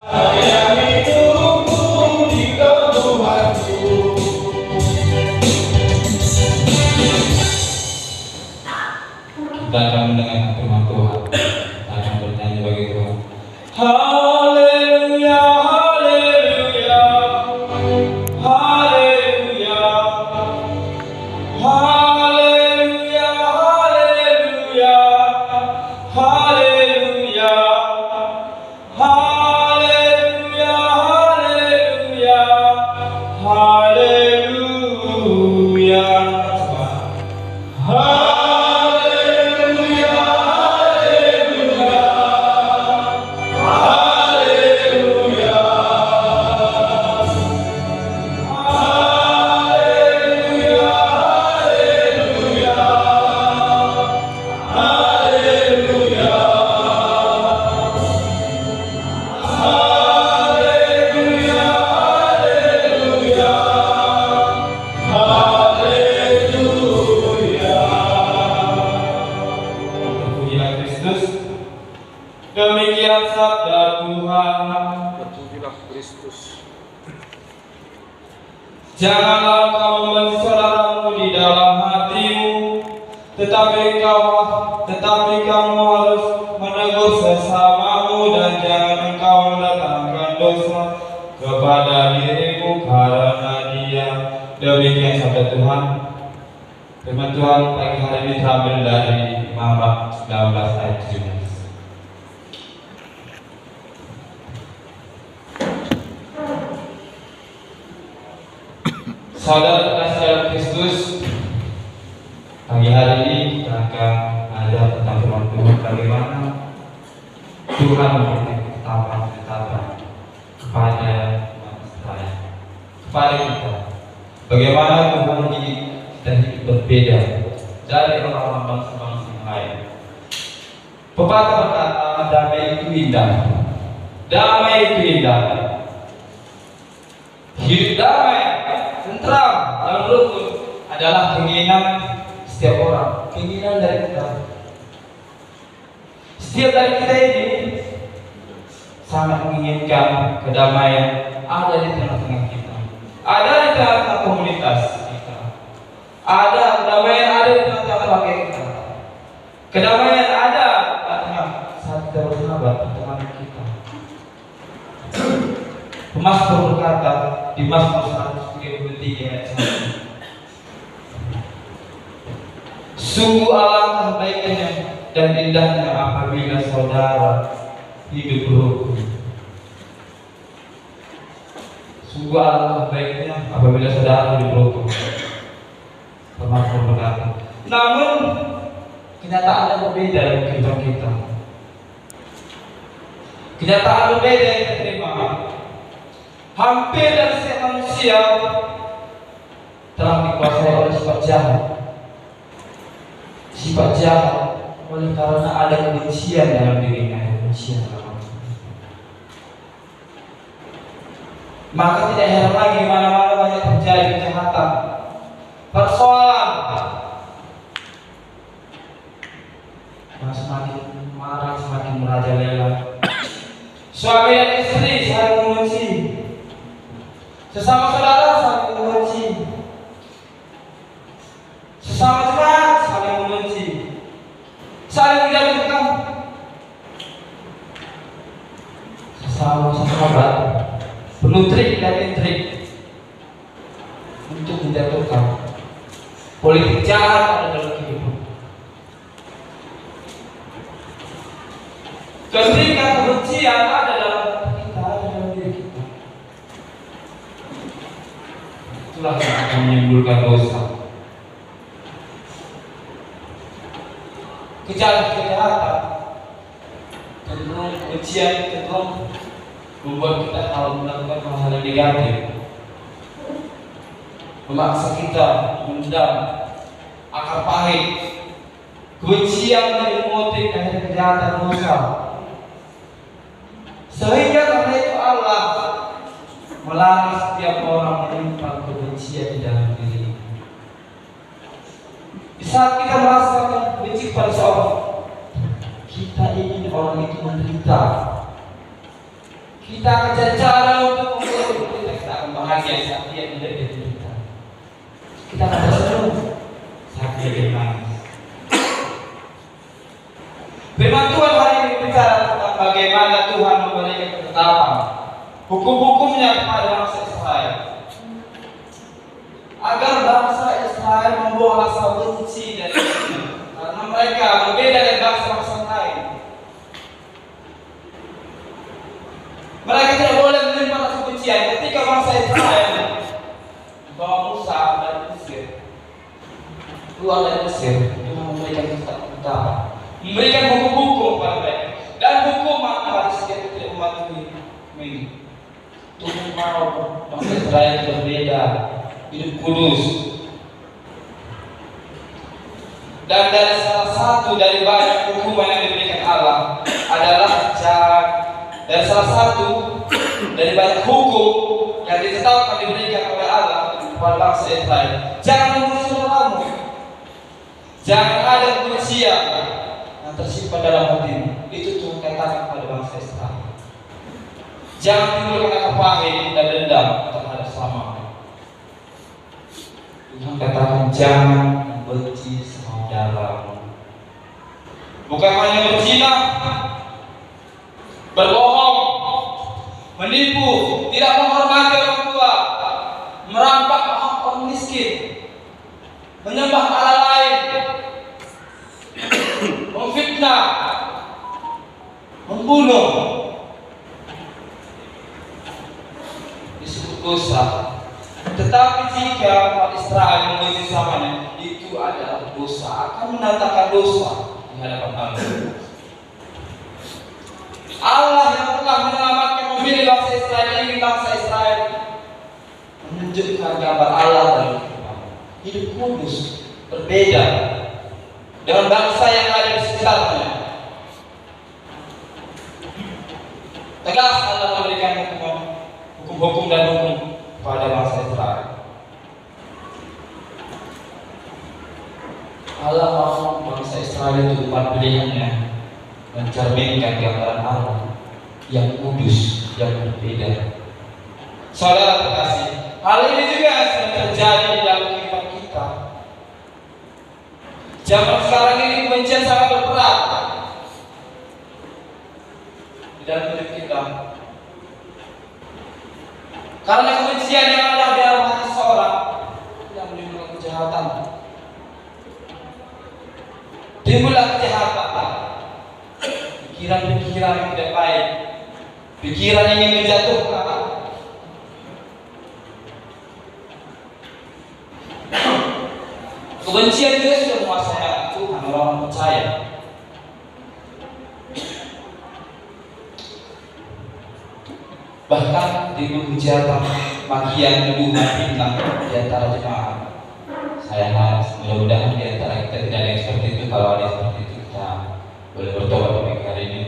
Yang hidupku di Tuhanku. Kita akan mendengar firman Tuhan. Kita akan bernyanyi bagi Tuhan. Haleluya, haleluya, haleluya, haleluya, haleluya, haleluya, haleluya, haleluya, haleluya. Demikian sabda Tuhan. Terpujilah Kristus. Janganlah kau membenci saudaramu di dalam hatimu, tetapi kamu harus menegur sesamamu, dan jangan engkau mendatangkan dosa kepada dirimu karena dia. Demikian sabda Tuhan. Firman Tuhan pagi hari ini terambil dari Mazmur 19 ayat 17. Saudara kasih dalam Kristus, pagi hari ini kita akan belajar tentang firman Tuhan, bagaimana Tuhan memberikan ketetapan kepada umat Israel, kepada kita. Bagaimana Tuhan mendidik kita hidup berbeda dari orang-orang bangsa-bangsa yang lain. Pepatah berkata, damai itu indah. Damai itu indah. Hidup damai, tentram, dan rukun adalah keinginan setiap orang, keinginan dari kita. Setiap dari kita ini sangat menginginkan kedamaian ada di tengah-tengah kita, ada di tengah-tengah komunitas kita, ada kedamaian ada di tengah-tengah keluarga kita, kedamaian ada di tengah saat kita bersahabat teman kita. Mazmur berkata di Mazmur 133 ayat 1, sungguh alangkah baiknya dan indahnya apabila saudara hidup rukun. Sungguh alangkah baiknya apabila saudara hidup rukun. Mazmur berkata. Namun kenyataannya berbeda dengan kehidupan kita. Kenyataan berbeda yang kita terima. Hampir dari setiap manusia telah dikuasai oleh sifat jahat. Sifat jahat oleh karena ada kebencian dalam dirinya, kebencian dalam hati. Maka tidak heran lagi mana-mana banyak terjadi kejahatan, persoalan. Semakin marah, semakin merajalela. Suami dan istri saling membenci. Sesama saudara saling membenci, sesama jemaat saling membenci, saling menjatuhkan, sesama sahabat penuh trik dan intrik untuk menjatuhkan. Politik jahat ada dalam kehidupan. Ketika kebencian ada dalam kita, ada dalam diri kita, itulah yang akan menimbulkan dosa. Kejahatan, cenderung kebencian, cenderung membuat kita kalau melakukan hal-hal yang negatif, memaksa kita mendam akar pahit. Kebencian menjadi motif dari kejahatan dosa. Sehingga karena itu Allah melarang setiap orang menyimpan kebencian di dalam diri. Di saat kita merasakan benci pada seorang, kita ingin orang itu menderita. Kita akan cari cara untuk membuat kita akan bahagia saat dia tidak kita. Kita akan tersenyum saat dia menangis. Firman Tuhan hari ini berbicara tentang bagaimana Tuhan memberikan ketetapan hukum-hukumnya kepada bangsa Israel, agar bangsa Israel membuang rasa benci dan karena mereka berbeda dari bangsa-bangsa lain. Mereka tidak boleh menyimpan rasa kebencian. Ketika bangsa Israel bawa Musa dari Mesir keluar dari Mesir, Tuhan memberikan ketetapan, memberikan hukum-hukum kepada mereka, dan hukuman pada setiap tidak mematuhi ini. Tuhan mau bangsa Israel berbeda, hidup kudus. Dan dari salah satu dari banyak hukuman yang diberikan Allah adalah dan salah satu dari banyak hukum yang ditetapkan diberikan oleh Allah kepada bangsa Israel, jangan membunuh saudaramu, jangan ada kebencian yang tersimpan dalam hatimu. Itu Tuhan katakan kepada bangsa Israel. Jangan timbulkan rasa pahit dan dendam terhadap sesama. Tuhan katakan jangan membenci saudaramu. Bukan hanya berzina, berbohong, menipu, tidak menghormati orang tua, merampak hak orang miskin, menyembah Allah lain, memfitnah, membunuh, disebut dosa. Tetapi jika umat Israel membenci samanya, itu adalah dosa, akan mendatangkan dosa di hadapan Allah. Allah yang telah menyelamatkan memilih bangsa Israel ini, bangsa Israel menunjukkan gambar Allah dalam kehidupan hidup kudus, berbeda dengan bangsa yang ada di sekitarnya. Tegas Allah memberikan hukum-hukum dan hukum kepada bangsa Israel. Allah mau bangsa Israel itu umat pilihannya mencerminkan gambaran Allah yang kudus, yang berbeda. Saudara terkasih, hal ini juga sedang terjadi di dalam kehidupan kita. Zaman sekarang ini kebencian sangat berperan di dalam hidup kita. Karena kebencian yang ada di dalam hati seorang yang menimbulkan kejahatan. Timbullah kejahatan, pikiran-pikiran yang tidak baik, pikiran yang ingin menjatuhkan. Kebencian juga sudah menguasai Tuhan orang percaya. Bahkan timbul hujatan, makian, tuduhan, fitnah di antara jemaat. Saya harus mudah-mudahan di antara kita tidak ada yang seperti itu. Kalau ada yang seperti itu, kita boleh bertobat pada hari ini.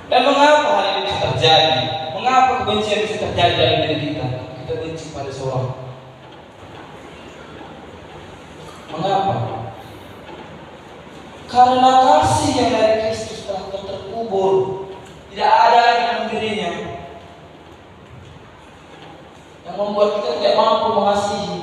Dan mengapa hal ini bisa terjadi? Mengapa kebencian bisa terjadi dalam diri kita? Kita benci pada seorang. Mengapa? Karena kasih yang dari Kristus telah terkubur, tidak ada lagi dalam dirinya, yang membuat kita tidak mampu mengasihi,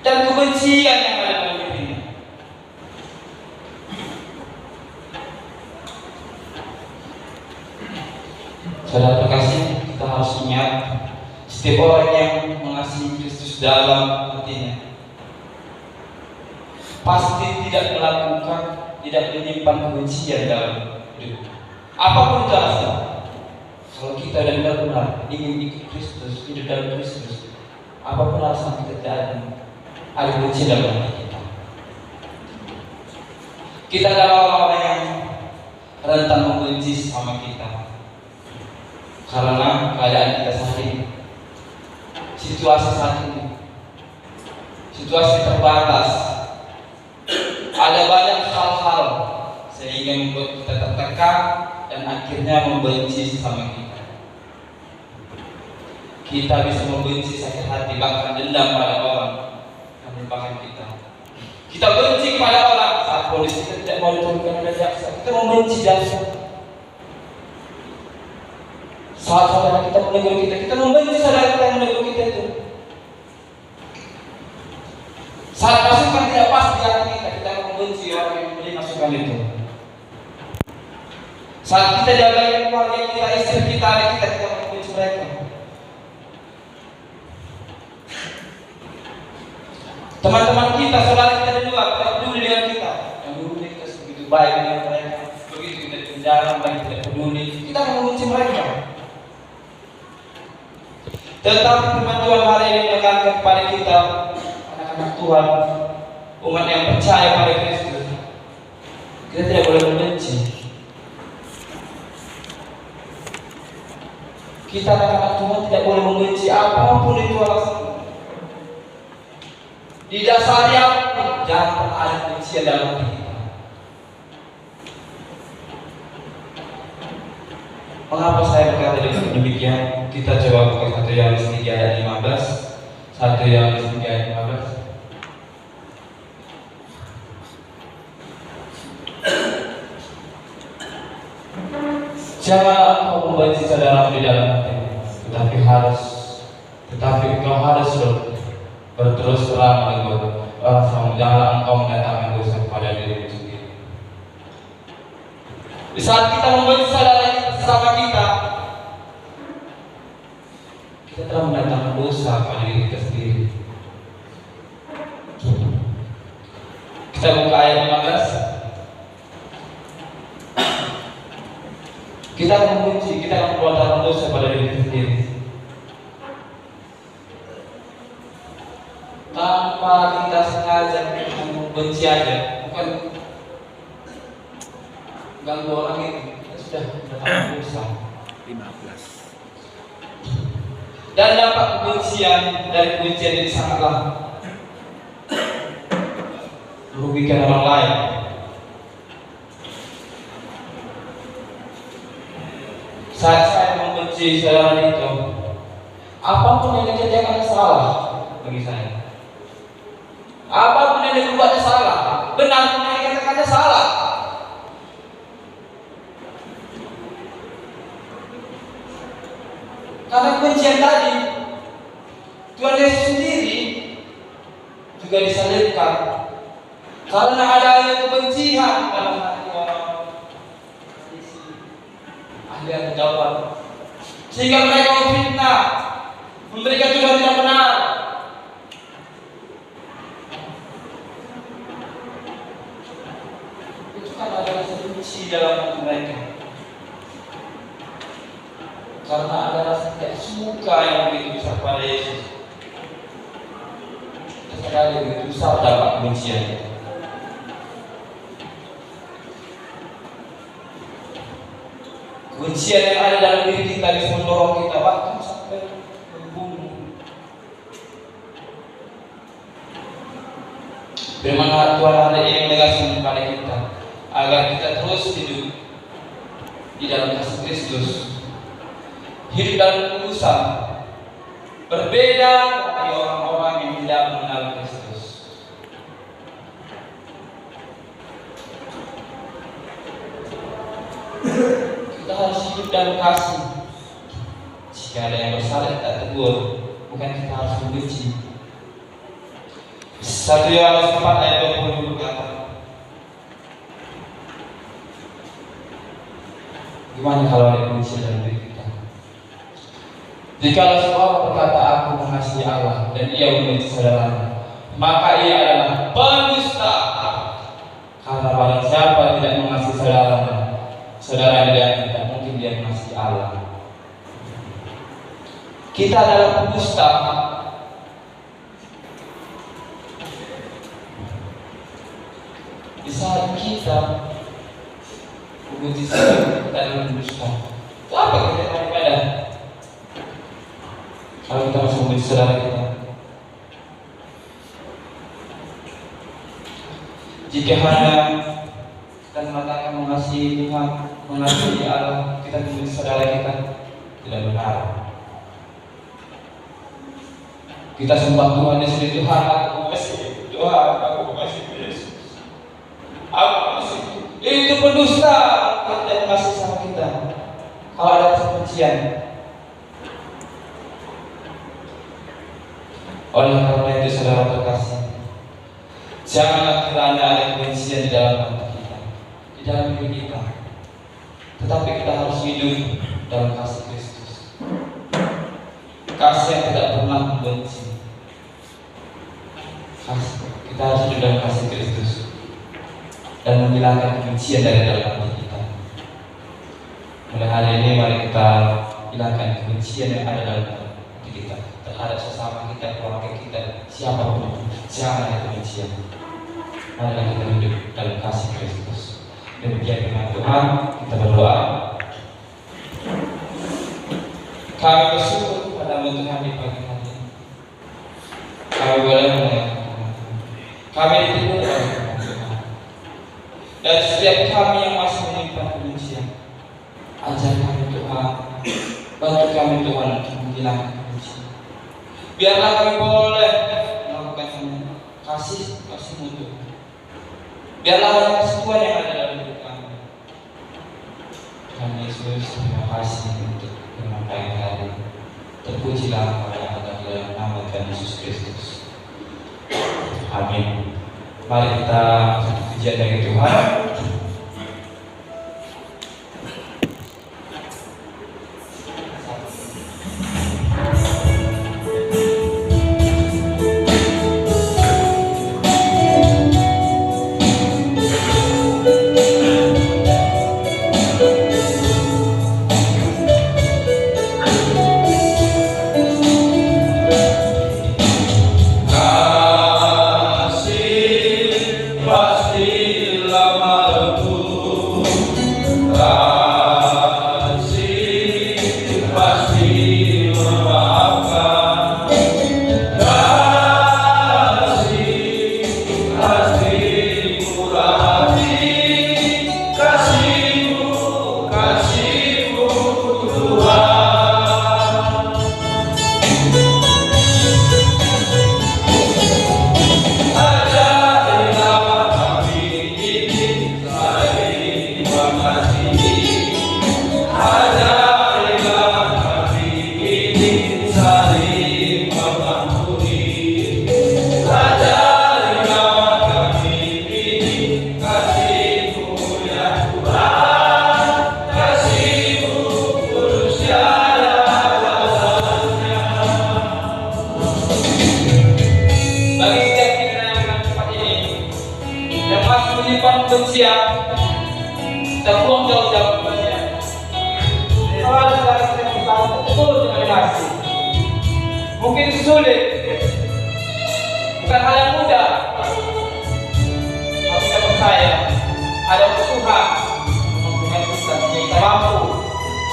dan kebencian yang ada dalam dirinya. Saudara terkasih, kita harus ingat setiap orang yang mengasihi Kristus dalam hatinya pasti tidak melakukan, tidak menyimpan kebencian dalam hidup. Apapun itu alasan, kalau kita benar-benar ingin ikut Kristus, hidup dalam Kristus, apapun alasan kita tidak ada kebencian dalam hati kita. Kita adalah orang-orang yang rentan membenci sama kita karena keadaan kita saat ini, situasi saat ini, situasi terbatas. Ada banyak hal-hal sehingga membuat kita tertekan dan akhirnya membenci sesama kita. Kita bisa membenci sakit hati, bahkan dendam pada orang yang merupakan kita. Kita benci kepada orang saat polisi kita tidak mau diturunkan oleh jaksa, kita membenci jaksa. Saat saudara kita menegur kita membenci saudara kita yang menegur kita itu. Saat masukan tidak pas di hati kita membenci orang yang memberi masukan itu. Saat kita jaga keluarga kita, istri kita, adik kita membenci mereka. Teman-teman kita, saudara kita di luar tidak peduli dengan kita. Yang dulu kita begitu baik dengan mereka, begitu kita di penjara, mereka tidak peduli. Kita akan membenci mereka. Tetapi firman Tuhan hari ini menekankan kepada kita, anak-anak Tuhan, umat yang percaya pada Kristus, kita tidak boleh membenci. Kita anak-anak Tuhan tidak boleh membenci apapun itu alasannya. Di dasarnya jangan pernah ada kebencian dalam hati kita. Mengapa saya berkata demikian? Kita coba buka 1 Yohanes 3 ayat 15. 1 Yohanes 3 ayat 15. Janganlah engkau membenci saudara di dalam hatimu, tetapi engkau harus berterus terang menegur orang sama. Janganlah engkau mendatangkan dosa kepada dirimu sendiri. Di saat kita membenci saudara kita, sesama kita telah mendatangkan dosa pada diri kita sendiri. Kita buka ayat 15. Kita akan membenci, kita akan mendatangkan dosa pada diri kita sendiri. Tanpa kita sengaja membenci aja, bukan ganggu orang itu, kita sudah mendatangkan dosa. 15. Dan dampak kebencian dari kebencian ini sangatlah merugikan orang lain. Saat saya membenci saudara itu, apapun yang dikerjakan salah bagi saya, apapun yang dibuatnya salah, benar pun yang dikatakannya salah. Karena kebencian tadi, Tuhan Yesus sendiri juga disalibkan karena adanya kebencian dalam hati orang ahli agama, sehingga mereka memfitnah, memberikan tuduhan tidak benar. Itu kan adalah benci dalam hati mereka. Karena ada rasa tidak suka yang begitu besar pada Yesus. Sekali begitu besar dampak kebencian. Kebencian yang ada dalam diri kita bisa mendorong kita bahkan sampai membunuh. Firman Tuhan hari ini menegaskan kepada kita agar kita terus hidup di dalam kasih Kristus. Hidup dalam kekudusan, berbeda dari orang-orang yang tidak mengenal Kristus. Kita harus hidup dalam kasih. Jika ada yang bersalah kita tegur, bukan kita harus membenci. 1 Yohanes 4 ayat 20 berkata, gimana kalau ada kebencian dalam diri kita? Jikalau seorang berkata aku mengasihi Allah dan ia membenci saudaranya, maka ia adalah pendusta. Karena barang siapa tidak mengasihi saudaranya dan tidak mungkin dia mengasihi Allah. Kita adalah pendusta. Di saat kita membenci saudara, kita adalah pendusta. Itu apa kita daripada? Kalau kita masih membenci saudara kita, jika hanya kita mengatakan mengasihi Tuhan, mengasihi Allah, kita membenci saudara kita, tidak benar. Kita sembah Tuhan di sini, Tuhan aku mengasihi, Tuhan aku mengasihi Yesus. Itu pendusta dan masih sama kita. Kalau ada kebencian, oleh karena itu saudara terkasih, janganlah kiranya ada kebencian di dalam hati kita, di dalam diri kita, tetapi kita harus hidup dalam kasih Kristus, kasih yang tidak pernah membenci. Kita harus hidup dalam kasih Kristus dan menghilangkan kebencian dari dalam hati kita. Mulai hari ini mari kita hilangkan kebencian yang ada dalam hati kita terhadap sesama kita, keluarga kita, siapapun. Jangan ada kebencian. Marilah kita hidup dalam kasih Kristus. Demikian firman Tuhan, kita berdoa. Kami bersyukur kepada Tuhan di pagi hari. Kami boleh mendengar kami ditipu oleh Tuhan. Dan setiap kami yang masih menyimpan kebencian, ajar kami Tuhan, bantu kami Tuhan untuk menghilangkan kebencian. Biarlah kami boleh melakukan kasih-Mu Tuhan. Biarlah hanya kasih Tuhan yang ada dalam hidup kami. Tuhan Yesus, terima kasih untuk firman pagi hari. Terpujilah Engkau yang ada dalam nama Tuhan Yesus Kristus. Amin. Mari kita pujian bagi Tuhan. Kita buang jauh-jauh kebencian. Kalau ada saudara kita yang bersama betul dengan kasih, mungkin itu sulit, bukan hal yang mudah, tapi kita percaya ada Tuhan dengan kita sehingga kita mampu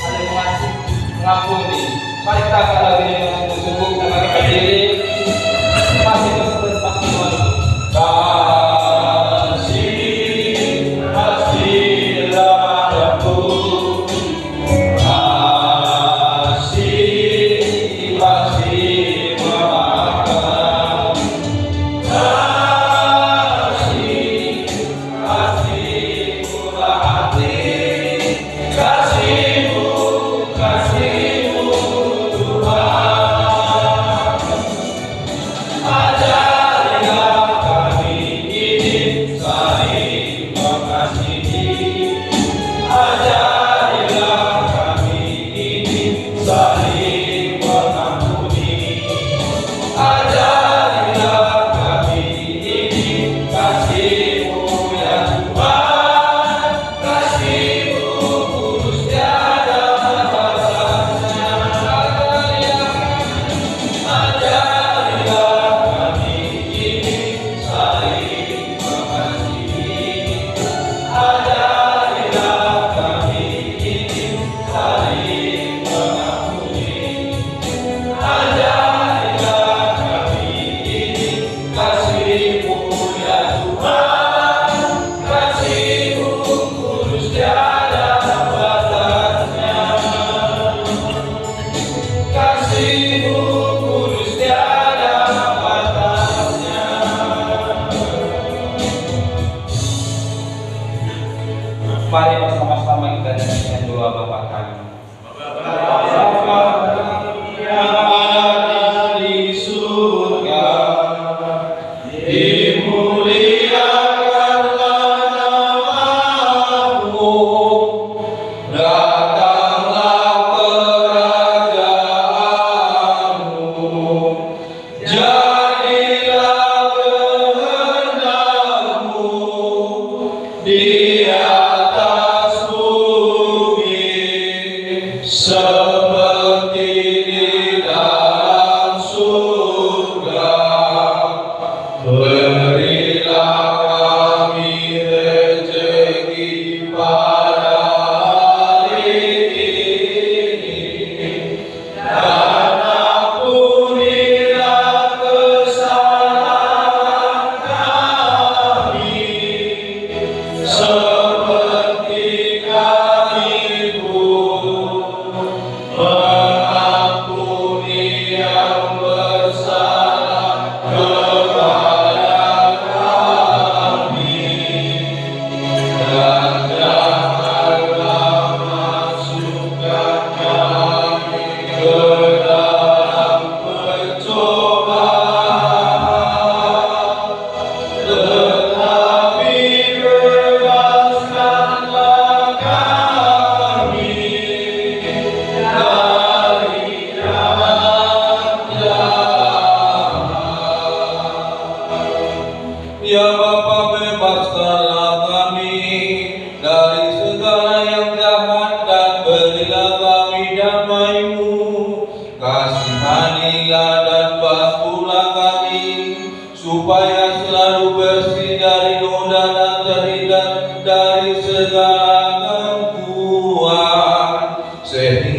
ada mengasihi, mengampuni. Mari kita akan lagi dengan sungguh-sungguh kita bangkitkan diri, masih bersemangat Tuhan. Kasih-Mu Tuhan.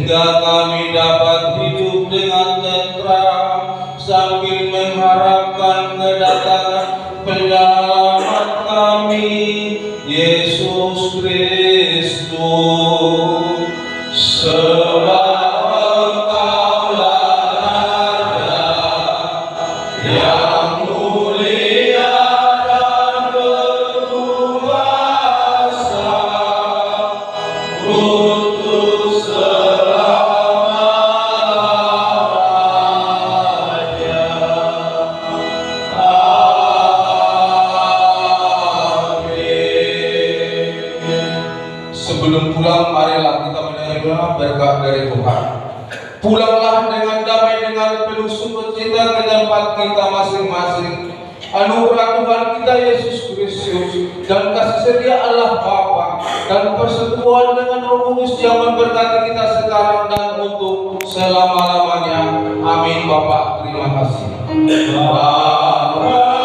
sehingga kami dapat hidup dengan tentram sambil mengharapkan kedatangan penyelamat kami, Yesus Kristus. Sebab Engkaulah Raja yang mulia dan berkuasa untuk selama-lamanya. Amin. Sebelum pulang, marilah kita menerima berkat dari Tuhan. Pulanglah dengan damai, dengan penuh sukacita ke tempat kita masing-masing. Anugerah Tuhan kita Yesus Kristus dan kasih setia Allah Bapa dan persekutuan dengan Roh Kudus yang memberkati kita sekarang dan untuk selama-lamanya. Amin. Bapak, terima kasih. Bapa